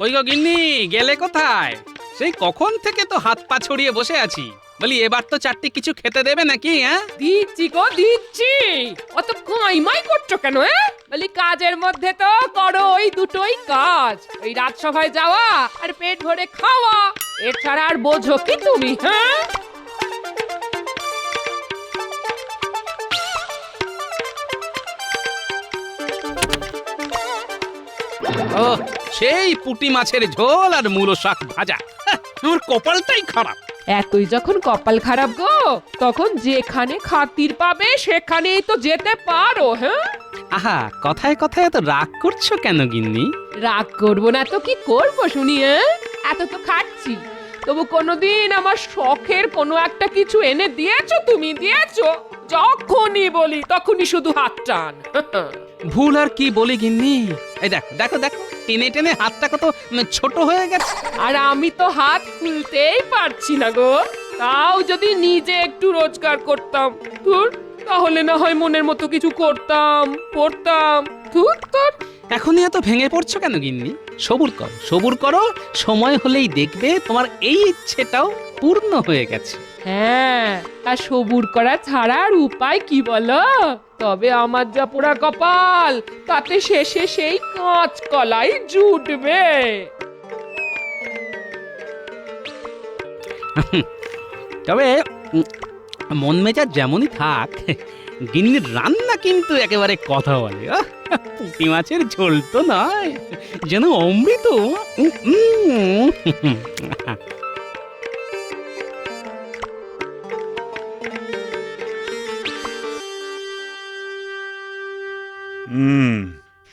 ওই গো গিন্নি, গেলে কোথায়? সেই কখন থেকে তো হাত পা ছড়িয়ে বসে আছি। বলি এবার তো চারটি কিছু খেতে দেবে নাকি? হ্যাঁ, দিচ্ছি গো দিচ্ছি। অত কাইমাই করছো কেন? বলি কাজের মধ্যে তো করো ওই দুটোই কাজ, ওই রাজসভায় যাওয়া আর পেট ভরে খাওয়া। এছাড়া আর বোঝো কি তুমি? হ্যাঁ, ও সেই পুঁটি মাছের ঝোল আর মূলো শাক ভাজা। আমার কপালটাই খারাপ। এতই যখন কপাল খারাপ গো, তখন যেখানে খাতির পাবে সেখানেই তো যেতে পারো। হ্যাঁ, আহা, কথায় কথায় এত রাগ করছো কেন গিন্নি? রাগ করবো না তো কি করবো শুনি? এত তো খাচ্ছি, তবু কোনোদিন আমার শখের কোনো একটা কিছু এনে দিয়েছো? তুমি দিয়েছো? যখনই বলি তখনই শুধু হাত টান। ভুল আর কি বলি গিন্নি? এই দেখো দেখো দেখো, টেনে টেনে হাতটা কত ছোট হয়ে গেছে। আর আমি তো হাত খুলতেই পারছি না গো। তাও যদি নিজে একটু রোজগার করতাম, ধুর, তাহলে না হয় মনের মতো কিছু করতাম পড়তাম। ধুর তোর। এখনই এত ভেঙে পড়ছো কেন গিন্নি? সবুর করো সবুর করো, সময় হলেই দেখবে তোমার এই ইচ্ছেটাও পূর্ণ হয়ে গেছে। হ্যাঁ, আর সবুর করা ছাড়া আর উপায় কি বলো? তবে আমার যা পোড়া কপাল, তাতে শেষে সেই কাঁচ কলাই জুটবে। তবে মন মেজাজ যেমনই থাক, গিন্নির রান্না কিন্তু একেবারে কথা বলে। পুঁটি মাছের ঝোল তো নয়, যেন অমৃত। হুম,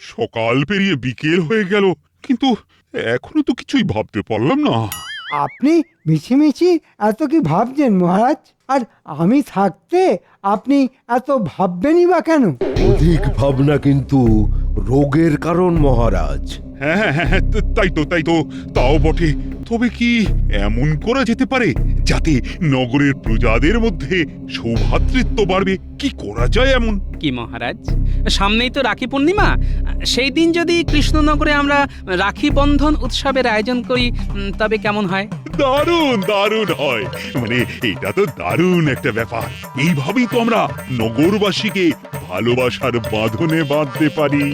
সকাল পেরিয়ে বিকেল হয়ে গেল, কিন্তু এখনো তো কিছুই ভাবতে পারলাম না। আপনি মিছিমিছি এত কি ভাবছেন মহারাজ? আর আমি থাকতে আপনি এত ভাববেনই বা কেন? অধিক ভাবনা কিন্তু রোগের কারণ মহারাজ। হ্যাঁ হ্যাঁ হ্যাঁ হ্যাঁ, তাই তো, তাও বটে। তবে কি এমন করা যেতে পারে যাতে নগরের প্রজাদের মধ্যে সৌভ্রাতৃত্ব বাড়বে? কি করা যায় এমন? কি মহারাজ, সামনেই তো রাখি পূর্ণিমা। সেই দিন যদি কৃষ্ণনগরে আমরা রাখি বন্ধন উৎসবের আয়োজন করি, তবে কেমন হয়? দারুণ দারুণ হয়, মানে এটা তো দারুণ একটা ব্যাপার। এইভাবেই তো আমরা নগরবাসীকে ভালোবাসার বাঁধনে বাঁধতে পারি।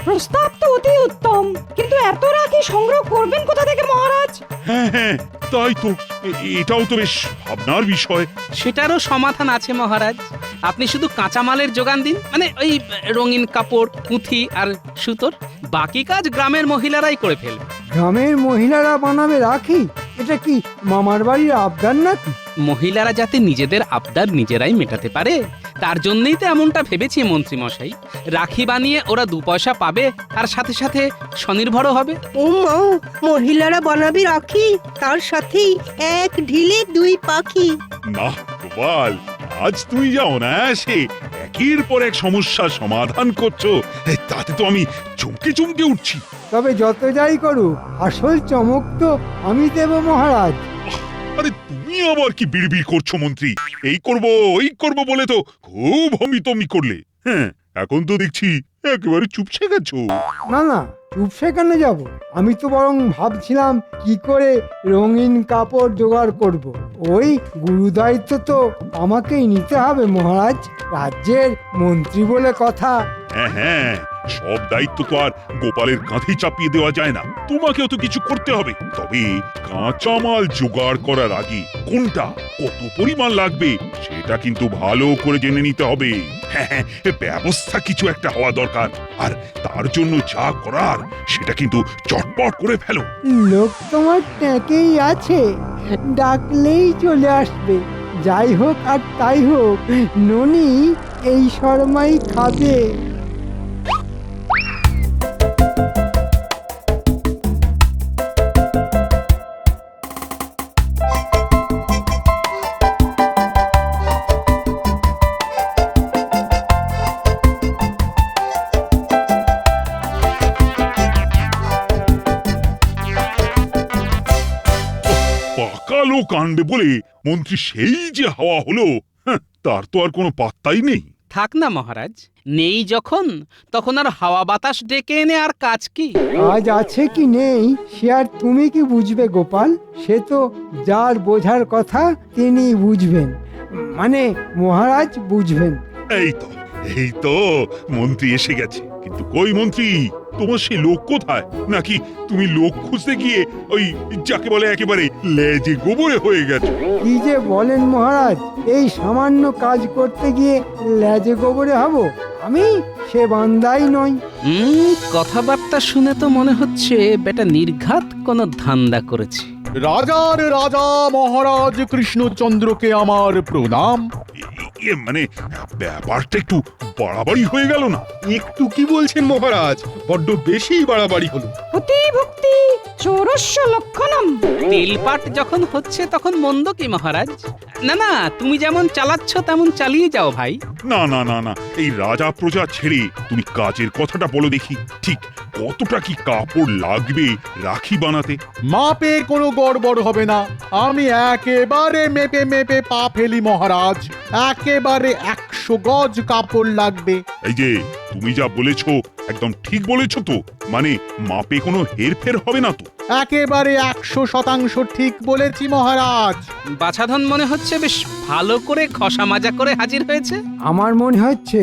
প্রস্তাব তো অতি উত্তম, কিন্তু এত রাখি সংগ্রহ করবেন কোথা থেকে মহারাজ? হ্যাঁ হ্যাঁ, তাই তো, এটাও তো বেশ ভাবনার বিষয়। সেটারও সমাধান আছে মহারাজ। আপনি শুধু কাঁচামালের যোগান দিন, মানে ওই রঙিন কাপড়, পুঁথি আর সুতোর। বাকি কাজ গ্রামের মহিলারাই করে ফেলবে। গ্রামের মহিলারা বানাবে রাখি? এটা কি মামার বাড়ির আবদার নাকি? মহিলারা যাতে নিজেদের আবদার নিজেরাই মেটাতে পারে, তার জন্যই তো এমনটা ভেবেছি মন্ত্রী মশাই। রাখি বানিয়ে ওরা 2 পয়সা পাবে, আর সাথে সাথে স্বনির্ভরও হবে। ও মা, মহিলারা বানাবি রাখি, তার সাথেই এক ঢিলে 2 পাখি। না গোপাল, আজ তুই যাও না সে একের পর এক সমস্যার সমাধান করছো, তাতে তো আমি চমকে চমকে উঠছি। তবে যত যাই করুক, আসল চমক তো আমি দেব মহারাজ। আরে তুমি আবার কি বিড়বিড় করছো মন্ত্রী? এই করব ওই করব বলে তো খুব হমিতমি করলে। হ্যাঁ, এখন তো দেখছি একেবারে চুপসে গেছো। না না, চুপ সেখানে যাব? আমি তো বরং ভাবছিলাম কি করে রঙিন কাপড় জোগাড় করব। ওই গুরু দায়িত্ব তো আমাকেই নিতে হবে মহারাজ, রাজ্যের মন্ত্রী বলে কথা। হ্যাঁ হ্যাঁ, সব দায়িত্ব তো আর গোপালের কাঁধে চাপিয়ে দেওয়া যায় না, তোমাকেও তো কিছু করতে হবে। তবে কাঁচামাল জোগাড় করার আগে কোনটা কত পরিমাণ লাগবে সেটা কিন্তু ভালো করে জেনে নিতে হবে। হ্যাঁ হ্যাঁ, ব্যবস্থা কিছু একটা হওয়া দরকার, আর তার জন্য যা করার সেটা কিন্তু চটপট করে ফেলো। লোক তোমার ট্যাঁকেই আছে, ডাকলেই চলে আসবে। যাই হোক আর তাই হোক, ননি এই শর্মাই খাবে। পাকালো কাণ্ডে বলে মন্ত্রী সেই যে হাওয়া হলো, তার তো আর কোনো পাত্তাই নেই। থাক না মহারাজ, নেই যখন তখন আর হাওয়া বাতাস ডেকে এনে আর কাজ কি? কাজ আছে কি নেই সে আর তুমি কি বুঝবে গোপাল? সে তো যার বোঝার কথা তিনি বুঝবেন, মানে মহারাজ বুঝবেন। এই তো মন্ত্রী এসে গেছে। কিন্তু কই মন্ত্রী, তোমার সেই লোক কোথায়? নাকি তুমি লোক খুঁজতে গিয়ে ওই যাকে বলে একেবারে লেজে গোবরে হয়ে গেছো? কি যে বলেন মহারাজ, এই সামান্য কাজ করতে গিয়ে লেজে গোবরে হব? আমি সে বান্দাই নই। কথাবার্তা শুনে তো মনে হচ্ছে বেটা নির্ঘাত কোনো ধান্দা করেছে। রাজার রাজা মহারাজ কৃষ্ণচন্দ্রকে আমার প্রণাম। মানে ব্যাপারটা একটু বাড়াবাড়ি হয়ে গেল না? একটু কি বলছেন মহারাজ, বড্ড বেশি বাড়াবাড়ি হলো। অতি ভক্তি চোরস্য লক্ষণম। তেলপাট যখন হচ্ছে তখন মন্দ কি মহারাজ? না না, তুমি যেমন চালাচ্ছ তেমন চালিয়ে যাও ভাই। না না না না, এই রাজা প্রজা ছেড়ে তুমি কাজের কথাটা বলো দেখি। ঠিক কতটা কি কাপড় লাগবে রাখি বানাতে? মাপের কোনো গড়বড় হবে না, আমি একেবারে মেপে মেপে পা ফেলি মহারাজ। একেবারে 100 গজ কাপড় লাগবে। এই যে তুমি যা বলেছো একদম ঠিক বলেছো তো? মানে মাপে কোনো হেরফের হবে না তো? একেবারে 100% ঠিক বলেছি মহারাজ। বাছাধন মনে হচ্ছে বেশ ভালো করে ঘষা মাজা করে হাজির হয়েছে। আমার মনে হচ্ছে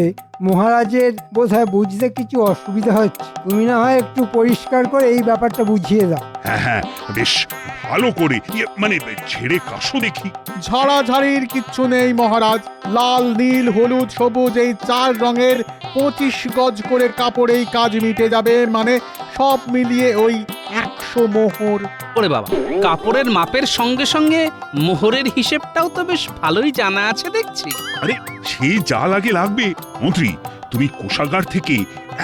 মহারাজের বোধহয় বুঝতে কিছু অসুবিধা হচ্ছে। তুমি না হয় একটু পরিষ্কার করে এই ব্যাপারটা বুঝিয়ে দাও। হ্যাঁ হ্যাঁ, বেশ ভালো করে মানে ছেড়ে কাশো দেখি। ঝাড়াঝাড়ির কিচ্ছু নেই মহারাজ। লাল নীল হলুদ সবুজ এই 4 রঙের 25 গজ করে কাপড়েই কাজ মিটে যাবে। মানে সব মিলিয়ে ওই 100 মোহর। ওরে বাবা, কাপড়ের মাপের সঙ্গে সঙ্গে মোহরের হিসেবটাও তো বেশ ভালোই জানা আছে দেখছি। আরে সে যা লাগে লাগবে মন্ত্রী, তুমি কোষাগার থেকে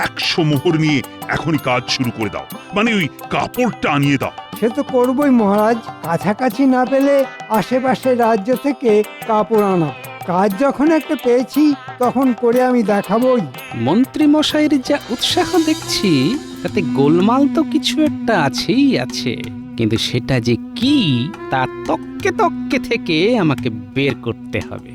100 মোহর নিয়ে এখনই কাজ শুরু করে দাও। মানে ওই কাপড়টা আনিয়ে দাও। সে তো করবই মহারাজ, কাছাকাছি না পেলে আশেপাশের রাজ্য থেকে কাপড় আনা। কাজ যখন একটা পেয়েছি তখন করে আমি দেখাবই। মন্ত্রী মশাইয়ের যা উৎসাহ দেখছি তাতে গোলমাল তো কিছু একটা আছেই আছে, কিন্তু সেটা যে কি তা তককে তককে থেকে আমাকে বের করতে হবে।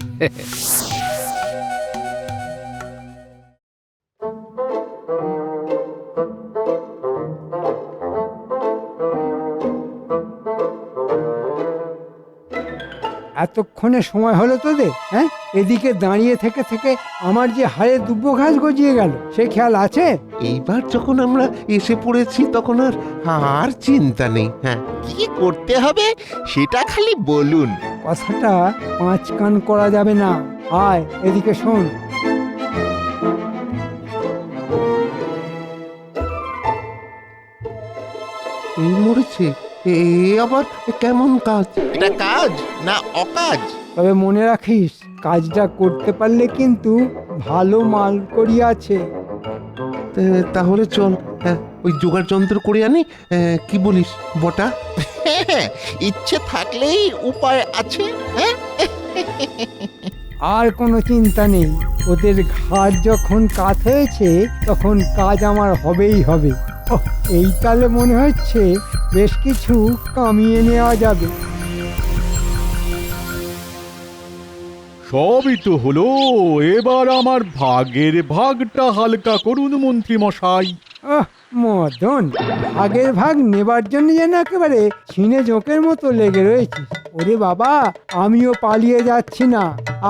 এতক্ষণে সময় হলো তোদের? হ্যাঁ, এদিকে দাঁড়িয়ে থেকে থেকে আমার যে হাড়ে দুব্বো ঘাস গজিয়ে গেল সে খেয়াল আছে? এইবার যখন আমরা এসে পড়েছি তখন আর চিন্তা নেই। হ্যাঁ, কি করতে হবে সেটা খালি বলুন। কথাটা 5 কান করা যাবে না। আয় এদিকে শোন। এই মরেছে, এ আবার কেমন কাজ? এটা কাজ না অকাজ? তবে মনে রাখিস, কাজটা করতে পারলে কিন্তু ভালো মাল করিয়াছে। তাহলে চল, হ্যাঁ, ওই জোগাড় যন্ত্র করে আনি। কি বলিস বটা? হ্যাঁ, ইচ্ছে থাকলেই উপায় আছে। হ্যাঁ, আর কোনো চিন্তা নেই, ওদের ঘাট যখন কাত হয়েছে তখন কাজ আমার হবেই হবে। ওহ, এই তালে মনে হচ্ছে বেশ কিছু কামিয়ে নেওয়া যাবে। সবই তো হলো, এবার আমার ভাগের ভাগটা হালকা করুন মন্ত্রী মশাই। মদন, ভাগের ভাগ নেবার জন্য যেন একেবারে ছিনে জোঁকের মতো লেগে রয়েছে। ওরে বাবা, আমিও পালিয়ে যাচ্ছি না,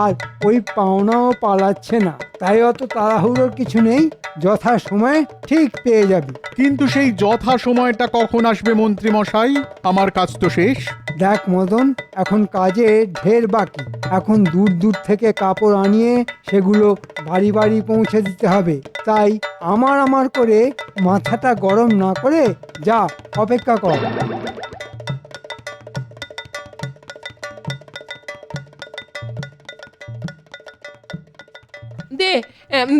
আর ওই পাওনাও পালাচ্ছে না। তাই অত তাড়াহুড়োর কিছু নেই, যথা সময় ঠিক পেয়ে যাবি। কিন্তু সেই যথা সময়টা কখন আসবে মন্ত্রী মশাই? আমার কাজ তো শেষ। দেখ মদন, এখন কাজে ঢের বাকি। এখন দূর দূর থেকে কাপড় আনিয়ে সেগুলো বাড়ি বাড়ি পৌঁছে দিতে হবে। তাই আমার করে মাথাটা গরম না করে যা, অপেক্ষা কর। দে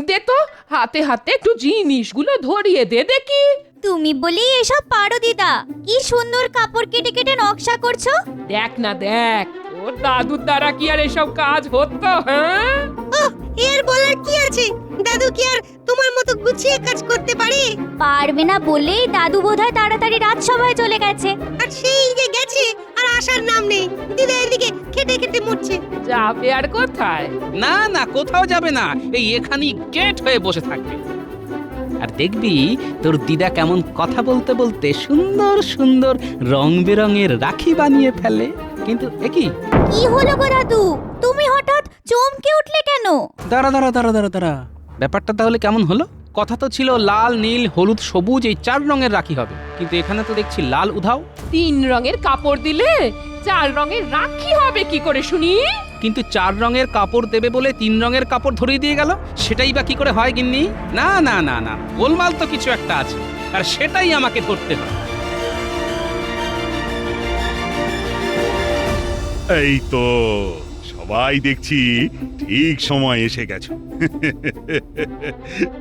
দে তো, হাতে হাতে একটু জিনিসগুলো ধরিয়ে দে দেখি। তুমি বলেই এসব পারো দিদা। কি সুন্দর কাপড় কেটে কেটে নকশা করছো। দেখ না দেখ, ওর দাদুর দ্বারা কি আর এসব কাজ হতো? হ্যাঁ, এর বলার কি আছে? দাদু কি আর তোমার মতো গুছিয়ে কাজ করতে পারে? পারবে না বলেই দাদু বোধহয় তাড়াতাড়ি রাজসভায় চলে গেছে। আর সেই যে গেছে আর আসার নাম নেই। দিদা এদিকে খেটে খেটে মরছে। যাবে আর কোথায়? না না, কোথাও যাবে না, এই এখানেই গেট হয়ে বসে থাকবে। আর দেখবি তোর দিদা কেমন কথা বলতে বলতে সুন্দর সুন্দর রং বেরঙের রাখি বানিয়ে ফেলে। কিন্তু একই কি হলো গো দাদু, তুমি হঠাৎ চমকে উঠলে কেন? দাঁড়া দাঁড়া দাঁড়া দাঁড়া দাঁড়া, ব্যাপারটা তাহলে কেমন হলো? কথা তো ছিল লাল নীল হলুদ সবুজ এই 4 রঙের রাখি হবে, কিন্তু এখানে তো দেখছি লাল উধাও। 3 রঙের কাপড় দিলে 4 রঙের রাখি হবে কি করে শুনি? কিন্তু 4 রঙের কাপড় দেবে বলে 3 রঙের কাপড় ধরিয়ে দিয়ে গেল, সেটাই বা কি করে হয় গিন্নি? না না না না, গোলমাল তো কিছু একটা আছে, আর সেটাই আমাকে ধরতে হবে। এই তো সবাই দেখছি ঠিক সময় এসে গেছো।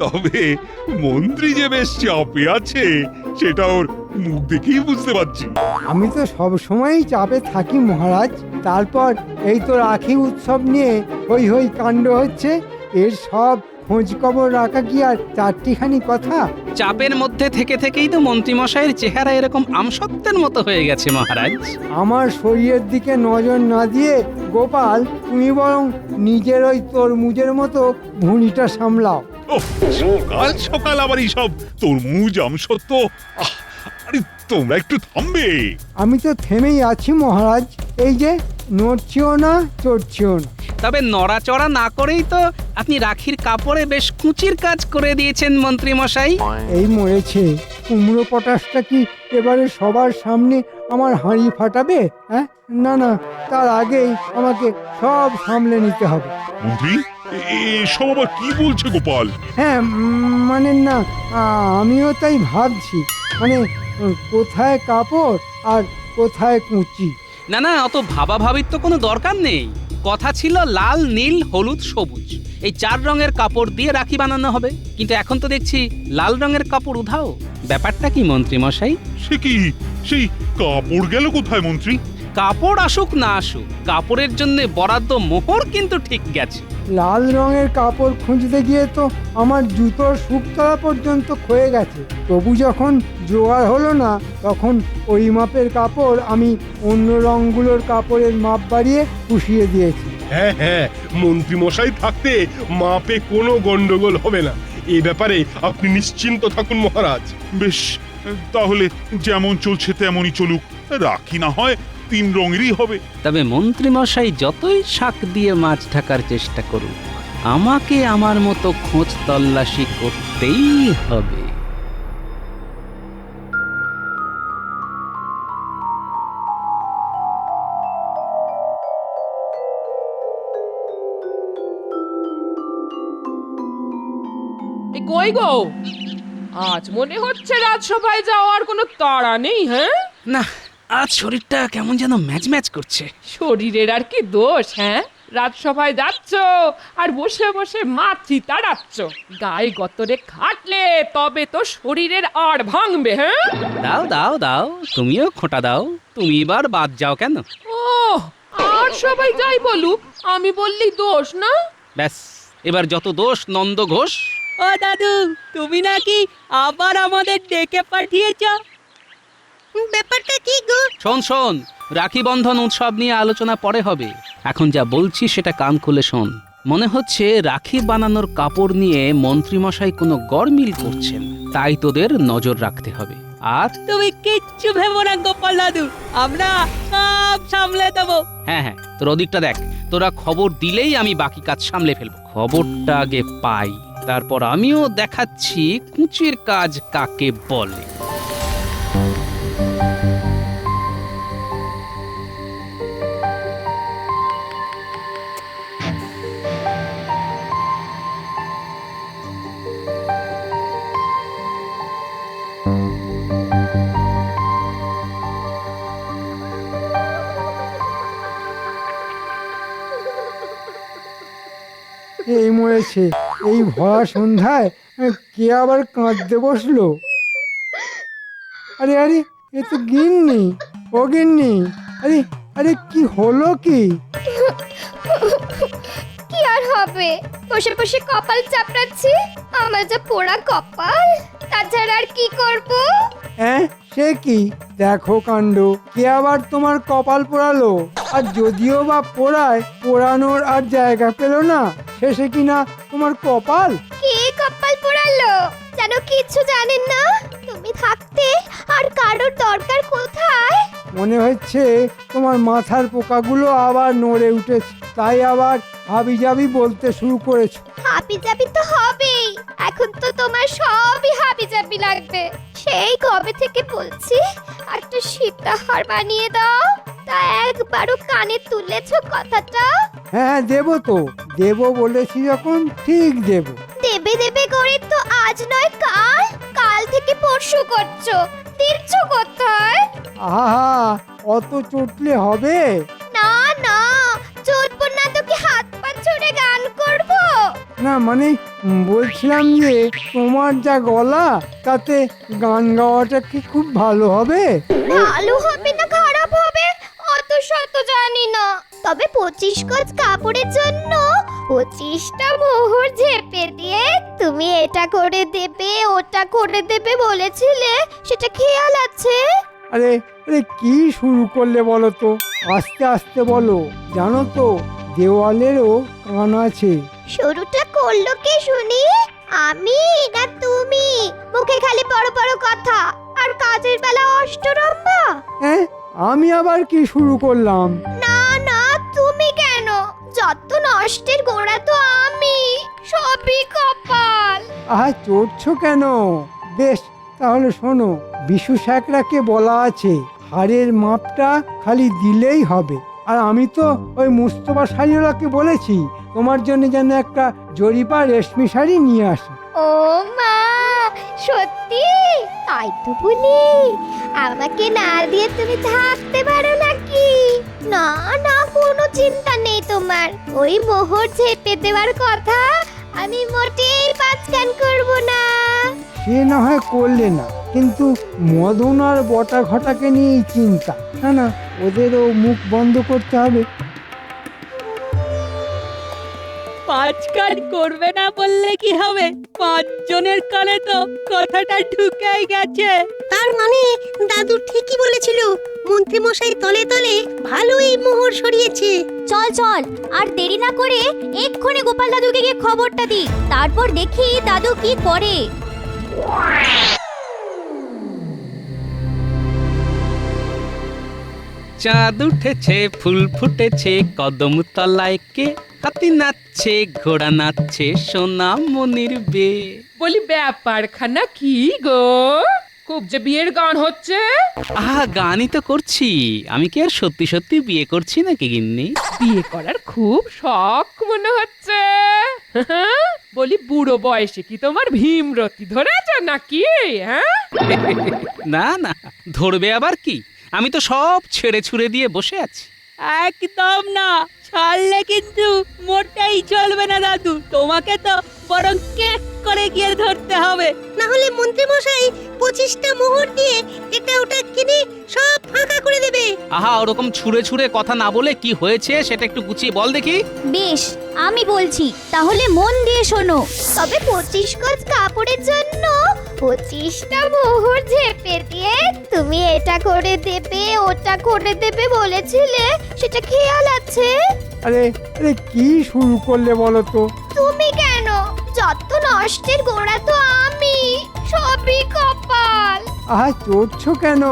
তবে মন্ত্রী যে বেশ চাপে আছে সেটা ওর মুখ দেখেই বুঝতে পারছি। আমি তো সব সময়ই চাপে থাকি মহারাজ। তারপর এই তো রাখি উৎসব নিয়ে হই হই কাণ্ড হচ্ছে, এর সব খোঁজ খবর রাখা কি আর 4টিখানি কথা? চাপের মধ্যে থেকে থেকেই তো মন্ত্রীমশাইয়ের চেহারা এরকম আমসত্ত্বের মতো হয়ে গেছে মহারাজ। আমার শরীরের দিকে নজর না দিয়ে গোপাল, তুমি বরং নিজের ওই তরমুজের মতো ভুঁড়িটা সামলাও। ওহ, সকাল সকাল আবার এইসব তরমুজ আমসত্ত্ব, আরে তোমরা একটু থামবে। আমি তো থেমেই আছি মহারাজ, এই যে নড়ছিও না চড়ছিও না। তবে নড়াচড়া না করেই তো আপনি রাখির কাপড়ে বেশ কুচির কাজ করে দিয়েছেন মন্ত্রীমশাই। এই মরেছে, কুমড়ো পটাশটা কি এবারে সবার সামনে আমার হাঁড়ি ফাটাবে? হ্যাঁ, না না, তার আগেই আমাকে সব সামলে নিতে হবে। মন্ত্রী, এসব আবার কি বলছে গোপাল? হ্যাঁ, মানে না, আমিও তাই ভাবছি, মানে কোথায় কাপড় আর কোথায় কুচি। না না, অত ভাবাভাবির তো কোনো দরকার নেই। কথা ছিল লাল নীল হলুদ সবুজ এই 4 রঙের কাপড় দিয়ে রাখি বানানো হবে, কিন্তু এখন তো দেখছি লাল রঙের কাপড় উধাও। ব্যাপারটা কি মন্ত্রীমশাই? সে কি, সেই কাপড় গেল কোথায় মন্ত্রী? কাপড় আসুক না আসুক, কাপড়ের জন্য বরাদ্দ মোহর কিন্তু ঠিক গেছে। লাল রঙের কাপড় খুঁজতে গিয়ে তো আমার জুতোর শুকতলা পর্যন্ত ক্ষয়ে গেছে। তবু যখন জোগাড় হলো না, তখন ওই মাপের কাপড় আমি অন্য রঙগুলোর কাপড়ের মাপ বাড়িয়ে পুষিয়ে দিয়েছি। হ্যাঁ হ্যাঁ, মন্ত্রী মশাই থাকতে মাপে কোনো গন্ডগোল হবে না। এই ব্যাপারে আপনি নিশ্চিন্ত থাকুন মহারাজ। বেশ, তাহলে যেমন চলছে তেমনই চলুক, রাখি না হয় 3 রঙেরই হবে। তবে মন্ত্রীমশাই যতই শাক দিয়ে মাছ ঢাকার চেষ্টা করুন, আমাকে আমার মতো খোঁজ তল্লাশি করতেই হবে। এ কই গো, আজ মনে হচ্ছে রাজসভায় যাওয়ার কোনো তাড়া নেই? হ্যাঁ, না, আজ শরীরটা কেমন যেন ম্যাচ ম্যাচ করছে। শরীরের আর কি দোষ? হ্যাঁ, রাজসভায় যাচ্ছ আর বসে বসে মাছি তাড়াচ্ছ। গায়ে গতরে খাটলে তবে তো শরীরের আর ভাঙবে। হ্যাঁ, দাও দাও দাও, তুমিও খোঁটা দাও। তুমি এবার বাদ যাও কেন? ও, আর সবাই যাই বলুক, আমি বললি দোষ না? ব্যাস, এবার যত দোষ নন্দ ঘোষ। ও দাদু, তুমি নাকি আবার আমাদের ডেকে পাঠিয়েছ? ব্যাপারটা কি গো? শোন শোন, রাখি বন্ধন উৎসব নিয়ে আলোচনা পরে হবে। এখন যা বলছি সেটা কান খুলে শোন। মনে হচ্ছে রাখি বানানোর কাপড় নিয়ে মন্ত্রীমশাই কোনো গড়মিল করছেন, তাই তোদের নজর রাখতে হবে। আর তুমি কিচ্ছু ভেবো না গোপাল দাদু, আমরা সব সামলে দেবো। হ্যাঁ হ্যাঁ, তোর ওদিকটা দেখ, তোরা খবর দিলেই আমি বাকি কাজ সামলে ফেলবো। খবরটা আগে পাই, তারপর আমিও দেখাচ্ছি কুচির কাজ কাকে বলে। এই মরেছে, এই ভরা সন্ধ্যায় কে আবার কাঁদতে বসলো? আরে আরে, এ তো গিন্নি। ও গিন্নি, আরে আরে, কি হলো কি? কি আর হবে, বসে বসে কপাল চাপড়াচ্ছি। আমার যা পোড়া কপাল, তাছাড়া আর কি করব? হ্যাঁ, সে কি, দেখো কাণ্ড, কে আবার তোমার কপাল পোড়ালো? আর যদিও বা পোড়ায়, পোড়ানোর আর জায়গা পেল না, শেষে কিনা তোমার কপাল। কে কপাল পোড়ালো যেন কিছু জানেন না? তুমি থাকতে আর কারোর দরকার কোথায়? মনে হচ্ছে তোমার মাথার পোকাগুলো আবার নড়ে উঠেছে, তাই আবার হাবিজাবি বলতে শুরু করেছো। হাবিজাবি তো হবেই, এখন তো তোমার সবই হাবিজাবি লাগবে। সেই কবে থেকে বলছি একটা সীতাহার বানিয়ে দাও, তা একবারও কানে তুলেছো কথাটা? হ্যাঁ দেবো তো, দেবো বলেছি যখন ঠিক দেবো। দেবে দেবে করে তো আজ নয় কাল, কাল থেকে পরশু করছো, দিচ্ছ কোথায়? আহা, অত চটলে হবে? না না, চটবো না তো কি হাত পা ছুড়ে গান করবো? না মানে বলছিলাম যে তোমার যা গলা, তাতে গান গাওয়াটা কি খুব ভালো হবে? ভালো হবে না খারাপ হবে অত শত জানি না, তবে 25 গজ কাপড়ের জন্য 25টা মোহর ঝেপে দিয়ে তুমি এটা করে দেবে ওটা করে দেবে বলেছিলে, সেটা খেয়াল আছে? আরে আরে কি শুরু করলে বলো তো, আস্তে আস্তে বলো, জানো তো দেওয়ালেরও কান আছে। শুরুটা করলো কে শুনি? আমি না তুমি? মুখে খালি বড় বড় কথা আর কাজের বেলা অষ্টরম্ভা। হ্যাঁ, আমি আবার কি শুরু করলাম? না না, তুমি কেন? যত নষ্টের গোড়া তো আমি, সবই কপাল। আহা, চড়ছো কেন? বেশ, তাহলে শোনো, বিশু স্যাকরাকে বলা আছে হাড়ের মাপটা খালি দিলেই হবে। আর আমি তো ওই মুস্তফা শাড়িওয়ালাকে বলেছি তোমার জন্য যেন একটা জরিপা রেশমি শাড়ি নিয়ে আসে। ও মা, সত্যি? তাই তো বলি, আমাকে না দিয়ে তুমি থাকতে পারো নাকি? না না, কোনো চিন্তা নেই তোমার, ওই মোহর ঝেপে দেওয়ার কথা আমি মোটেই পাঁচকান করব না। সে না হয় করলে না, কিন্তু মদন আর বটা ঘটাকে নিয়েই চিন্তা। না না, ওদেরও মুখ বন্ধ করতে হবে। পাঁচ কাজ করবে না বললে কি হবে? 5 জনের কানে তো কথাটা ঢুকেই গেছে। তার মানে দাদু ঠিকই বলেছিল, মন্ত্রী মশাই তলে তলে ভালোই মোহর সরিয়েছে। চল চল, আর দেরি না করে এক্ষুনি গোপাল দাদুকে গিয়ে খবরটা দি, তারপর দেখি দাদু কি করে। চাঁদ উঠেছে, ফুল ফুটেছে, কদম তলায় কে, হাতি নাচছে, ঘোড়া নাচছে, সোনা মনির বে। বলি ব্যাপারখানা কি গো? খুব যে বিয়ের গান হচ্ছে। আহা, গানই তো করছি, আমি কি আর সত্যি সত্যি বিয়ে করছি নাকি গিন্নি? বিয়ে করার খুব শখ মনে হচ্ছে। বলি বুড়ো বয়সে কি তোমার ভীমরতি ধরেছে নাকি? হ্যাঁ, না না, ধরবে আবার কি, আমি তো সব ছেড়ে ছুড়ে দিয়ে বসে আছি। একদম না, ছাড়লে কিন্তু মোটেই চলবে না দাদু, তোমাকে তো বরং কেক করে গিয়ে ধরতে হবে। না হলে মন্ত্রী মশাই 25টা মোহর দিয়ে এটা ওটা কিনে সব ফাঁকা করে দেবে। আহা, ওরকম ছুঁড়ে ছুঁড়ে কথা না বলে কি হয়েছে সেটা একটু গুছিয়ে বল দেখি। বেশ, আমি বলছি, তাহলে মন দিয়ে শোনো। তবে 25 গজ কাপড়ের জন্য 25টা মোহর ঝেপে দিয়ে তুমি এটা করে দেবে ওটা করে দেবে বলেছিলে, সেটা খেয়াল আছে? আরে আরে কি শুরু করলে বলো তো? তুমি কেন? যত নষ্টের গোড়া তো আমি, সবই কপাল। আহা, চড়ছো কেন?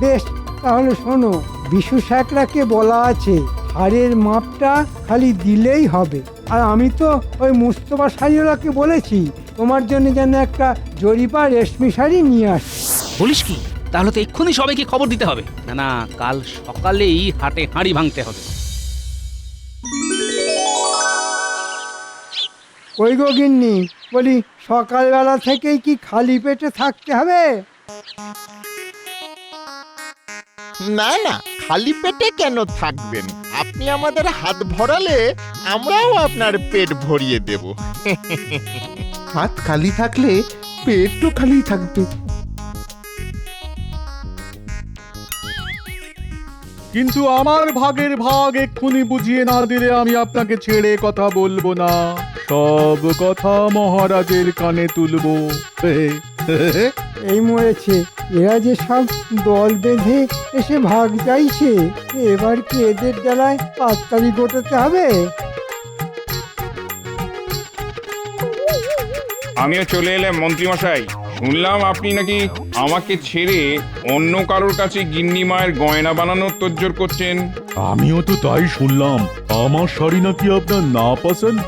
বেশ, তাহলে শোনো, বিশু স্যাকরাকে বলা আছে হাড়ের মাপটা খালি দিলেই হবে। আর আমি তো ওই মুস্তফা শাড়িওয়ালাকে বলেছি তোমার জন্য যেন একটা জরিপা রেশমি শাড়ি নিয়ে আসে। বলিস কি? তাহলে তো এক্ষুনি সবাইকে খবর দিতে হবে। না না, কাল সকালেই হাটে হাঁড়ি ভাঙতে হবে। ওই গো গিন্নি, বলি সকালবেলা থেকেই কি খালি পেটে থাকতে হবে? না না, খালি পেটে কেন থাকবেন? আপনি আমাদের হাত ভরালে আমরাও আপনার পেট ভরিয়ে দেব। হাত খালি থাকলে পেট তো খালি থাকবে। কিন্তু আমার ভাগের ভাগ এক্ষুনি বুঝিয়ে না দিলে আমি আপনাকে ছেড়ে কথা বলবো না, সব কথা মহারাজের কানে তুলবো। এই মরেছে, এরা যে সব দল বেঁধে এসে ভাগ চাইছে, এবার কি এদের জ্বালায় পাত্তারি গোটাতে হবে? আমিও চলে এলাম মন্ত্রীমশাই। শুনলাম আপনি নাকি আমাকে ছেড়ে অন্য কারোর কাছে গিন্নি মায়ের গয়না বানানোর তোড়জোড় করছেন। আমিও তো তাই শুনলাম। আমার শাড়ি নাকি আপনার না পছন্দ।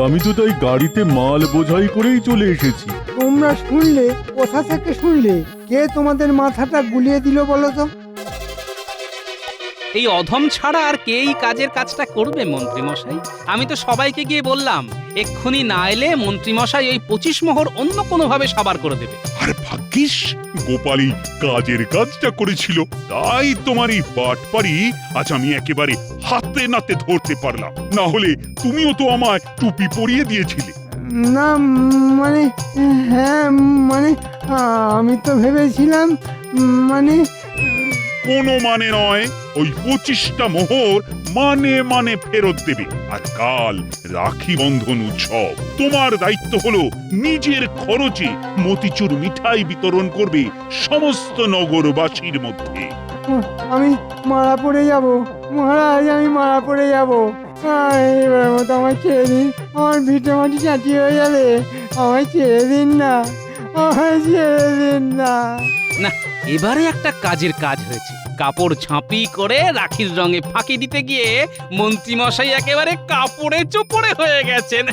আমি তো তাই গাড়িতে মাল বোঝাই করেই চলে এসেছি। তোমরা শুনলে? কোথা থেকে শুনলে? কে তোমাদের মাথাটা গুলিয়ে দিল বলো তো? এই অধম ছাড়া আর কে এই কাজের কাজটা করবে মন্ত্রীমশাই? আমি তো সবাইকে গিয়ে বললাম, এক্ষুনি না এলে মন্ত্রীমশাই ওই 25 মোহর অন্য কোনোভাবে সাবার করে দেবে। আর ভাগ্যিস গোপালই কাজের কাজটা করেছিল, তাই তোমার এই বাটপারি আজ আমি একেবারে হাতে নাতে ধরতে পারলাম। না হলে তুমিও তো আমায় টুপি পরিয়ে দিয়েছিলে। না মানে, হ্যাঁ মানে আমি তো ভেবেছিলাম মানে। কোনো মানে নয়, ওই 25টা মোহর মানে ফেরত দেবে। আর কাল রাখি বন্ধন উৎসব, তোমার দায়িত্ব হলো নিজের খরচে মতিচুর মিঠাই বিতরণ করবে সমস্ত নগরবাসীর মধ্যে। আমি মারা পড়ে যাব মহারাজ, আমি মারা পড়ে যাব। এবার মতো আমায় ছেড়ে দিন, আমার ভিটে মাটি চাঁটি হয়ে যাবে। আমায় ছেড়ে দিন না, আমায় ছেড়ে দিন না। না, এবারে একটা কাজের কাজ হয়েছে। কাপড় ঝাঁপি করে রাখির রঙে ফাঁকি দিতে গিয়ে মন্ত্রীমশাই একেবারে কাপড়ে চোপড়ে হয়ে গেছেন।